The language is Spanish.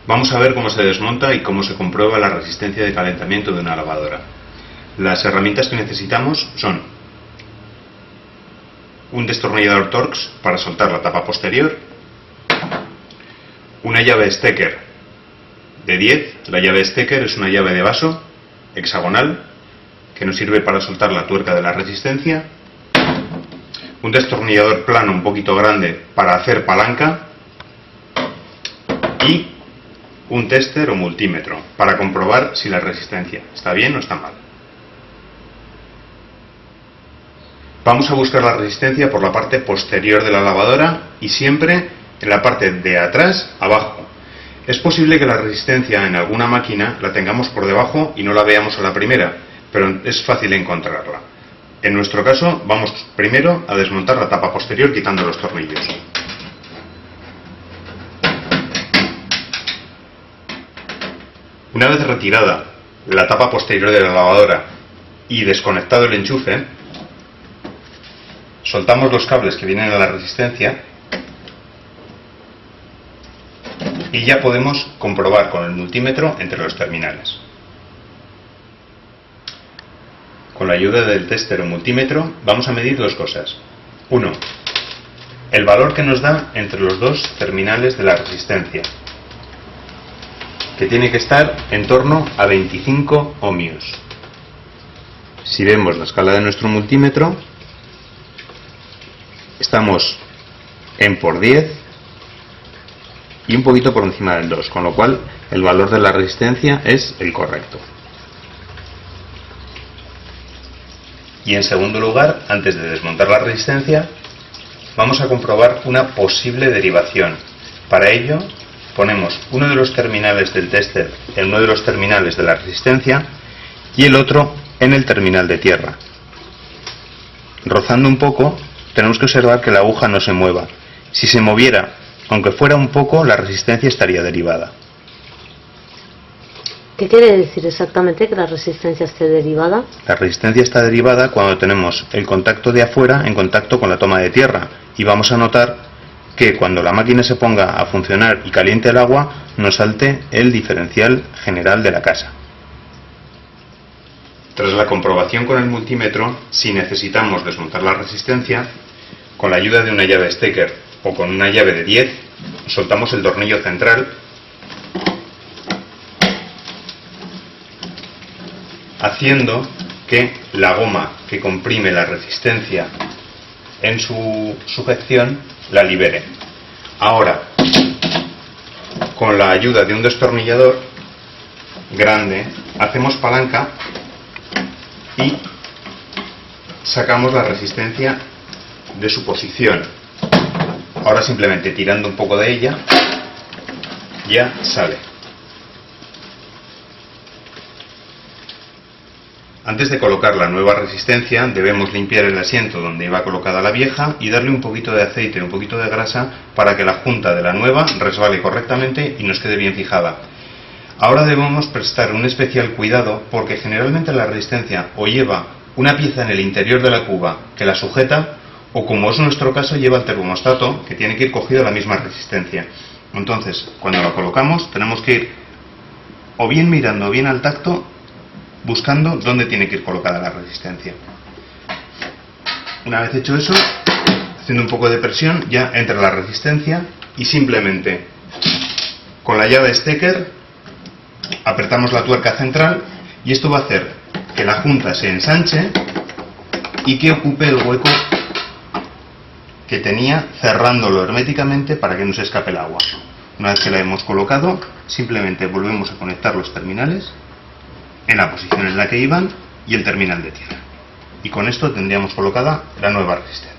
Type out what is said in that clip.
Vamos a ver cómo se desmonta y cómo se comprueba la resistencia de calentamiento de una lavadora. Las herramientas que necesitamos son un destornillador Torx para soltar la tapa posterior, una llave Stecker de 10. La llave Stecker es una llave de vaso hexagonal que nos sirve para soltar la tuerca de la resistencia, un destornillador plano un poquito grande para hacer palanca y un tester o multímetro para comprobar si la resistencia está bien o está mal. Vamos a buscar la resistencia por la parte posterior de la lavadora y siempre en la parte de atrás abajo. Es posible que la resistencia en alguna máquina la tengamos por debajo y no la veamos a la primera, pero es fácil encontrarla. En nuestro caso vamos primero a desmontar la tapa posterior quitando los tornillos. Una vez retirada la tapa posterior de la lavadora y desconectado el enchufe, soltamos los cables que vienen a la resistencia y ya podemos comprobar con el multímetro entre los terminales. Con la ayuda del tester o multímetro vamos a medir dos cosas. 1. El valor que nos da entre los dos terminales de la resistencia, que tiene que estar en torno a 25 ohmios. Si vemos la escala de nuestro multímetro, estamos en por 10 y un poquito por encima del 2, con lo cual el valor de la resistencia es el correcto. Y en segundo lugar, antes de desmontar la resistencia, vamos a comprobar una posible derivación. Para ello, ponemos uno de los terminales del tester en uno de los terminales de la resistencia y el otro en el terminal de tierra. Rozando un poco, tenemos que observar que la aguja no se mueva. Si se moviera, aunque fuera un poco, la resistencia estaría derivada. ¿Qué quiere decir exactamente que la resistencia esté derivada? La resistencia está derivada cuando tenemos el contacto de afuera en contacto con la toma de tierra, y vamos a notar que cuando la máquina se ponga a funcionar y caliente el agua, nos salte el diferencial general de la casa. Tras la comprobación con el multímetro, si necesitamos desmontar la resistencia, con la ayuda de una llave Stecker o con una llave de 10, soltamos el tornillo central haciendo que la goma que comprime la resistencia en su sujeción la libere. Ahora, con la ayuda de un destornillador grande, hacemos palanca y sacamos la resistencia de su posición. Ahora simplemente tirando un poco de ella ya sale. Antes de colocar la nueva resistencia debemos limpiar el asiento donde iba colocada la vieja y darle un poquito de aceite, un poquito de grasa para que la junta de la nueva resbale correctamente y nos quede bien fijada. Ahora debemos prestar un especial cuidado porque generalmente la resistencia o lleva una pieza en el interior de la cuba que la sujeta, o como es nuestro caso lleva el termostato que tiene que ir cogido a la misma resistencia. Entonces, cuando la colocamos tenemos que ir o bien mirando o bien al tacto, buscando dónde tiene que ir colocada la resistencia. Una vez hecho eso, haciendo un poco de presión, ya entra la resistencia y simplemente con la llave Stecker apretamos la tuerca central y esto va a hacer que la junta se ensanche y que ocupe el hueco que tenía, cerrándolo herméticamente para que no se escape el agua. Una vez que la hemos colocado, simplemente volvemos a conectar los terminales en la posición en la que iban y el terminal de tierra. Y con esto tendríamos colocada la nueva resistencia.